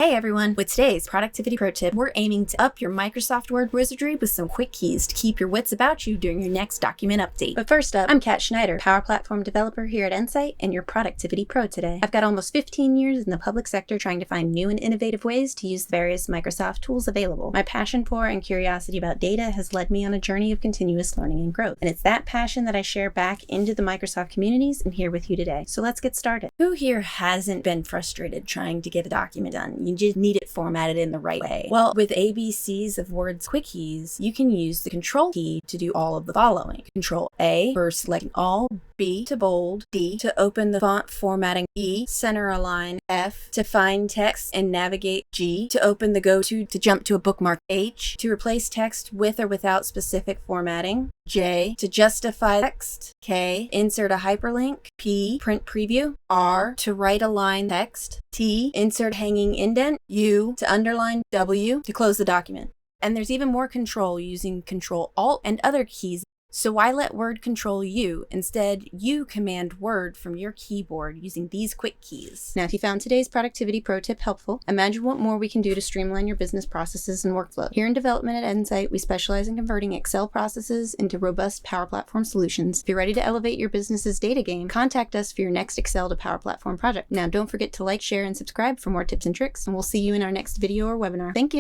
Hey everyone, with today's productivity pro tip, we're aiming to up your Microsoft Word wizardry with some quick keys to keep your wits about you during your next document update. But first up, I'm Kat Schneider, Power Platform developer here at Insight and your productivity pro today. I've got almost 15 years in the public sector trying to find new and innovative ways to use the various Microsoft tools available. My passion for and curiosity about data has led me on a journey of continuous learning and growth. And it's that passion that I share back into the Microsoft communities and here with you today. So let's get started. Who here hasn't been frustrated trying to get a document done? You just need it formatted in the right way. Well, with ABCs of Word's quick keys, you can use the Control key to do all of the following. Control A for selecting all, B to bold, D to open the font formatting, E center align, F to find text and navigate, G to open the go-to to jump to a bookmark, H to replace text with or without specific formatting, J to justify text, K insert a hyperlink, P print preview, R to write a line text, T insert hanging indent, U to underline, W to close the document. And there's even more control using Control Alt and other keys. So why let Word control you? Instead, you command Word from your keyboard using these quick keys. Now, if you found today's productivity pro tip helpful, imagine what more we can do to streamline your business processes and workflow. Here in development at Insight, we specialize in converting Excel processes into robust Power Platform solutions. If you're ready to elevate your business's data game, contact us for your next Excel to Power Platform project. Now, don't forget to like, share, and subscribe for more tips and tricks, and we'll see you in our next video or webinar. Thank you.